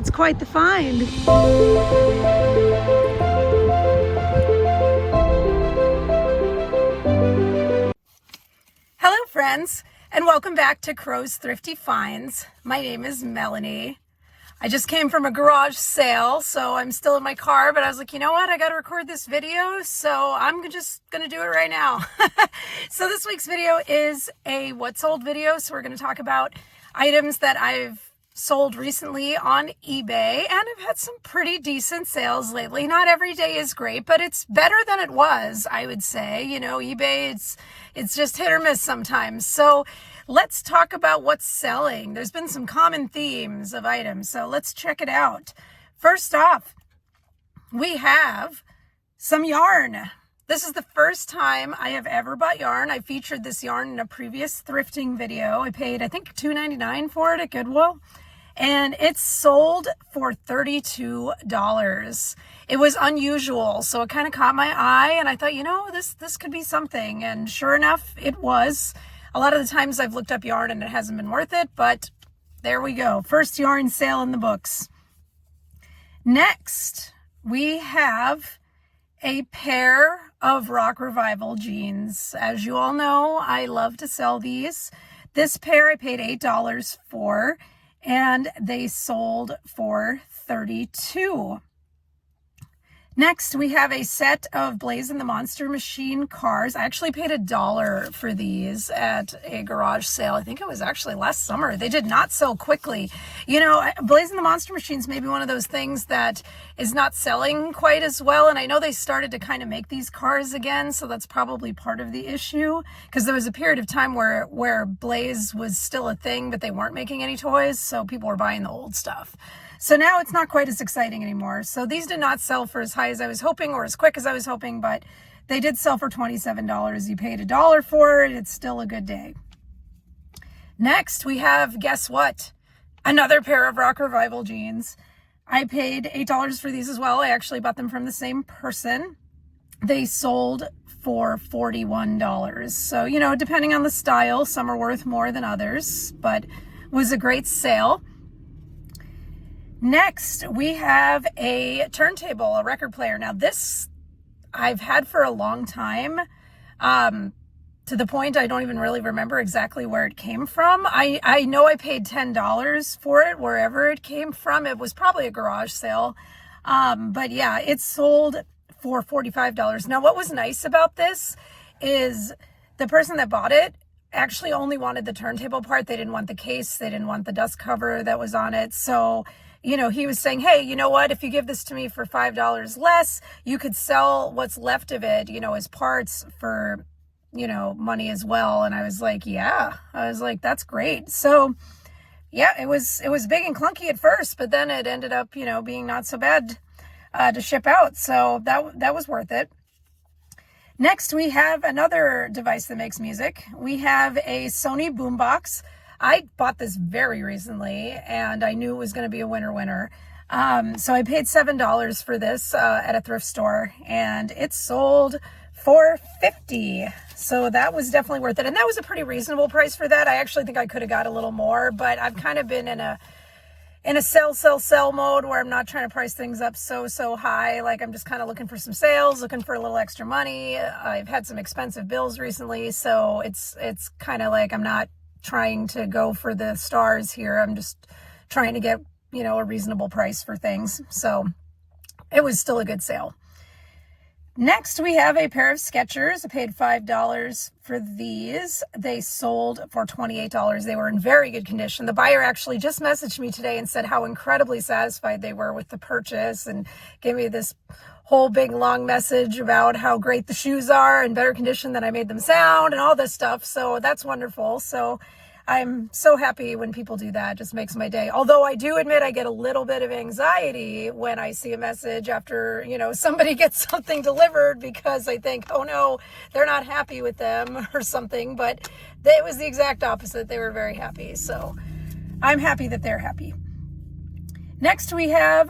It's quite the find. Hello friends, and welcome back to Crow's Thrifty Finds. My name is Melanie. I just came from a garage sale, so I'm still in my car, but I was like, you know what? I got to record this video, so I'm just going to do it right now. So this week's video is a what sold video, so we're going to talk about items that I've sold recently on eBay, and I've had some pretty decent sales lately. Not every day is great, but it's better than it was, I would say. You know, eBay, it's just hit or miss sometimes. So let's talk about what's selling. There's been some common themes of items, so let's check it out. First off, we have some yarn. This is the first time I have ever bought yarn. I featured this yarn in a previous thrifting video. I paid, I think, $2.99 for it at Goodwill. And it's sold for $32. It was unusual, so it kind of caught my eye, and I thought, you know, this could be something. And sure enough, it was. A lot of the times I've looked up yarn and it hasn't been worth it, but there we go. First yarn sale in the books. Next, we have a pair of Rock Revival jeans. As you all know, I love to sell these. This pair I paid $8 for, and they sold for $32. Next, we have a set of Blaze and the Monster Machine cars. I actually paid $1 for these at a garage sale. I think it was actually last summer. They did not sell quickly. You know, Blaze and the Monster Machines may be one of those things that is not selling quite as well. And I know they started to kind of make these cars again, so that's probably part of the issue. Because there was a period of time where Blaze was still a thing, but they weren't making any toys, so people were buying the old stuff. So now it's not quite as exciting anymore. So these did not sell for as high as I was hoping or as quick as I was hoping, but they did sell for $27. You paid $1 for it. It's still a good day. Next, we have, guess what? Another pair of Rock Revival jeans. I paid $8 for these as well. I actually bought them from the same person. They sold for $41. So, you know, depending on the style, some are worth more than others, but it was a great sale. Next, we have a turntable, a record player. Now this I've had for a long time, to the point I don't even really remember exactly where it came from. I know I paid $10 for it, wherever it came from. It was probably a garage sale. But yeah, it sold for $45. Now, what was nice about this is the person that bought it actually only wanted the turntable part. They didn't want the case. They didn't want the dust cover that was on it. So, you know, he was saying, hey, you know what, if you give this to me for $5 less, you could sell what's left of it, you know, as parts for, you know, money as well. And I was like, yeah, I was like, that's great. So yeah, it was big and clunky at first, but then it ended up, you know, being not so bad to ship out. So that was worth it. Next, we have another device that makes music. We have a Sony boombox. I bought this very recently, and I knew it was going to be a winner. So I paid $7 for this at a thrift store, and it sold for $50. So that was definitely worth it. And that was a pretty reasonable price for that. I actually think I could have got a little more, but I've kind of been in a sell mode where I'm not trying to price things up so high. Like, I'm just kind of looking for some sales, looking for a little extra money. I've had some expensive bills recently, so it's kind of like I'm not trying to go for the stars here. I'm just trying to get, you know, a reasonable price for things. So it was still a good sale. Next, we have a pair of Skechers. I paid $5 for these. They sold for $28. They were in very good condition. The buyer actually just messaged me today and said how incredibly satisfied they were with the purchase, and gave me this whole big long message about how great the shoes are, in better condition than I made them sound, and all this stuff. So that's wonderful. So I'm so happy when people do that. It just makes my day. Although I do admit I get a little bit of anxiety when I see a message after, you know, somebody gets something delivered, because I think, oh no, they're not happy with them or something. But it was the exact opposite. They were very happy. So I'm happy that they're happy. Next, we have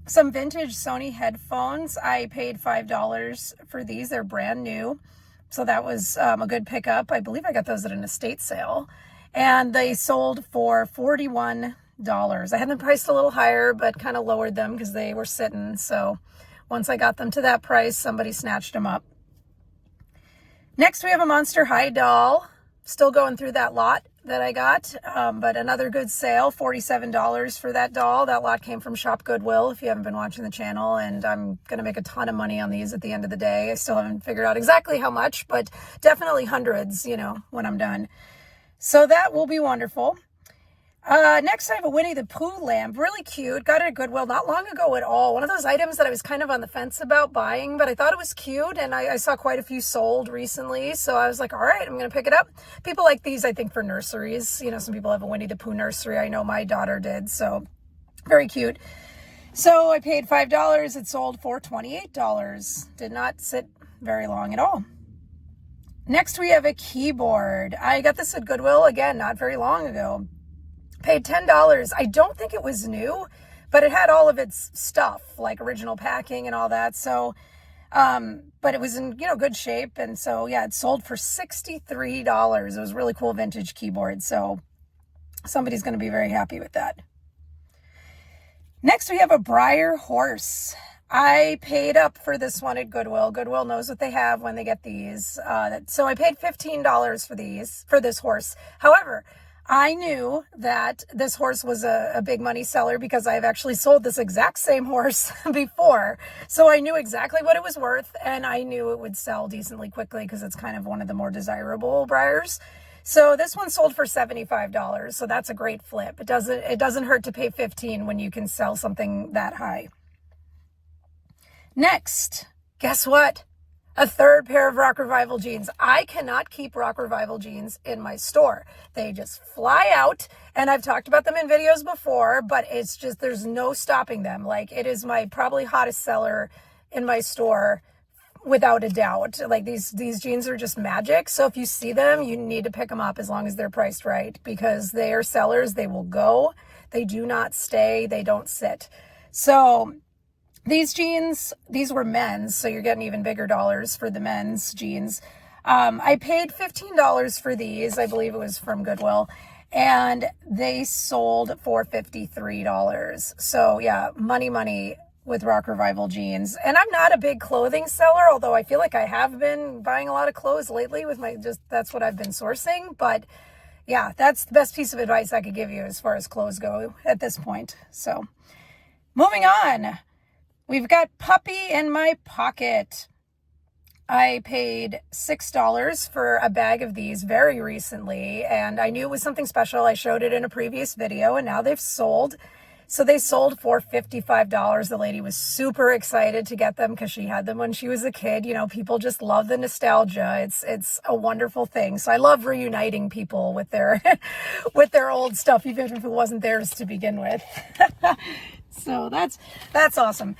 some vintage Sony headphones. I paid $5 for these. They're brand new. So that was a good pickup. I believe I got those at an estate sale. And they sold for $41. I had them priced a little higher, but kind of lowered them because they were sitting. So once I got them to that price, somebody snatched them up. Next, we have a Monster High doll. Still going through that lot that I got, but another good sale, $47 for that doll. That lot came from Shop Goodwill, if you haven't been watching the channel, and I'm going to make a ton of money on these at the end of the day. I still haven't figured out exactly how much, but definitely hundreds, you know, when I'm done. So that will be wonderful. Next, I have a Winnie the Pooh lamp. Really cute. Got it at Goodwill not long ago at all. One of those items that I was kind of on the fence about buying, but I thought it was cute, and I saw quite a few sold recently, so I was like, all right, I'm going to pick it up. People like these, I think, for nurseries. You know, some people have a Winnie the Pooh nursery. I know my daughter did, so very cute. So I paid $5. It sold for $28. Did not sit very long at all. Next, we have a keyboard. I got this at Goodwill, again, not very long ago. Paid $10. I don't think it was new, but it had all of its stuff, like original packing and all that. So, but it was in, you know, good shape. And so, yeah, it sold for $63. It was a really cool vintage keyboard. So somebody's going to be very happy with that. Next, we have a Breyer horse. I paid up for this one at Goodwill. Goodwill knows what they have when they get these. So I paid $15 for this horse. However, I knew that this horse was a big money seller because I've actually sold this exact same horse before. So I knew exactly what it was worth, and I knew it would sell decently quickly because it's kind of one of the more desirable Breyers. So this one sold for $75. So that's a great flip. It doesn't hurt to pay $15 when you can sell something that high. Next, guess what? A third pair of Rock Revival jeans. I cannot keep Rock Revival jeans in my store. They just fly out, and I've talked about them in videos before, but it's just, there's no stopping them. Like, it is my probably hottest seller in my store without a doubt. Like, these jeans are just magic. So if you see them, you need to pick them up as long as they're priced right, because they are sellers. They will go. They do not stay. They don't sit. So these jeans, these were men's, so you're getting even bigger dollars for the men's jeans. I paid $15 for these. I believe it was from Goodwill, and they sold for $53. So yeah, money with Rock Revival jeans. And I'm not a big clothing seller, although I feel like I have been buying a lot of clothes lately with that's what I've been sourcing. But yeah, that's the best piece of advice I could give you as far as clothes go at this point. So moving on. We've got Puppy in My Pocket. I paid $6 for a bag of these very recently, and I knew it was something special. I showed it in a previous video, and now they've sold. So they sold for $55. The lady was super excited to get them because she had them when she was a kid. You know, people just love the nostalgia. It's a wonderful thing. So I love reuniting people with their with their old stuff, even if it wasn't theirs to begin with. So that's awesome.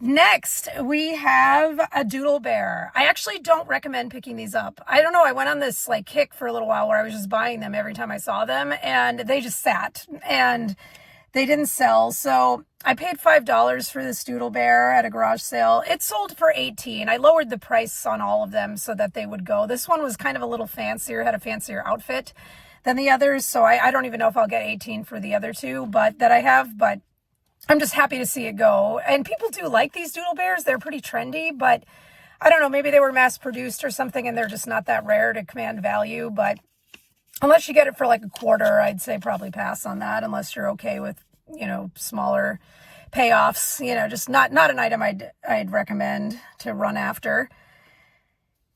Next, we have a Doodle Bear. I actually don't recommend picking these up. I don't know. I went on this like kick for a little while where I was just buying them every time I saw them, and they just sat and they didn't sell. So I paid $5 for this Doodle Bear at a garage sale. It sold for $18. I lowered the price on all of them so that they would go. This one was kind of a little fancier, had a fancier outfit than the others. So I don't even know if I'll get 18 for the other two, but that I have, but I'm just happy to see it go. And people do like these Doodle Bears. They're pretty trendy, but I don't know, maybe they were mass produced or something and they're just not that rare to command value. But unless you get it for like a quarter, I'd say probably pass on that, unless you're okay with, you know, smaller payoffs, you know, just not an item I'd recommend to run after.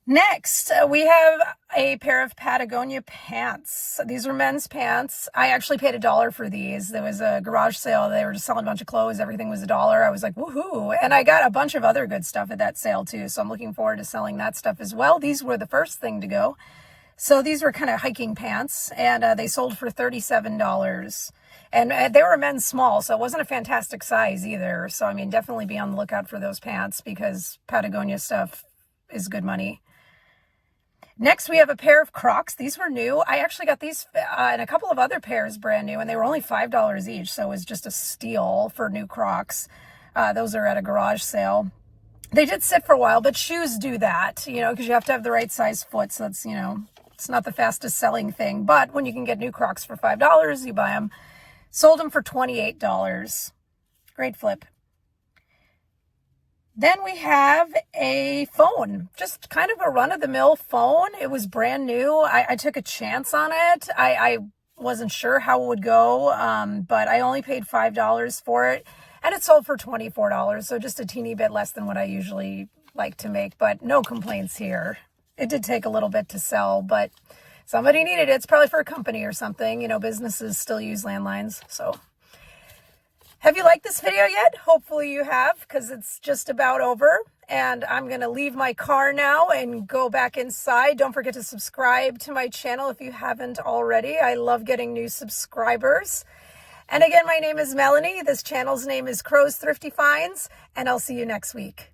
Next, we have a pair of Patagonia pants. These were men's pants. I actually paid $1 for these. There was a garage sale. They were just selling a bunch of clothes. Everything was $1. I was like, woohoo. And I got a bunch of other good stuff at that sale too. So I'm looking forward to selling that stuff as well. These were the first thing to go. So these were kind of hiking pants, and they sold for $37. And they were men's small, so it wasn't a fantastic size either. So, I mean, definitely be on the lookout for those pants because Patagonia stuff is good money. Next, we have a pair of Crocs. These were new. I actually got these and a couple of other pairs brand new, and they were only $5 each, so it was just a steal for new Crocs. Those are at a garage sale. They did sit for a while, but shoes do that, you know, because you have to have the right size foot, so that's, you know, it's not the fastest selling thing. But when you can get new Crocs for $5, you buy them. Sold them for $28. Great flip. Then we have a phone, just kind of a run-of-the-mill phone. It was brand new. I took a chance on it. I wasn't sure how it would go, but I only paid $5 for it, and it sold for $24, so just a teeny bit less than what I usually like to make, but no complaints here. It did take a little bit to sell, but somebody needed it. It's probably for a company or something. You know, businesses still use landlines, so... Have you liked this video yet? Hopefully you have, because it's just about over. And I'm going to leave my car now and go back inside. Don't forget to subscribe to my channel if you haven't already. I love getting new subscribers. And again, my name is Melanie. This channel's name is Crow's Thrifty Finds, and I'll see you next week.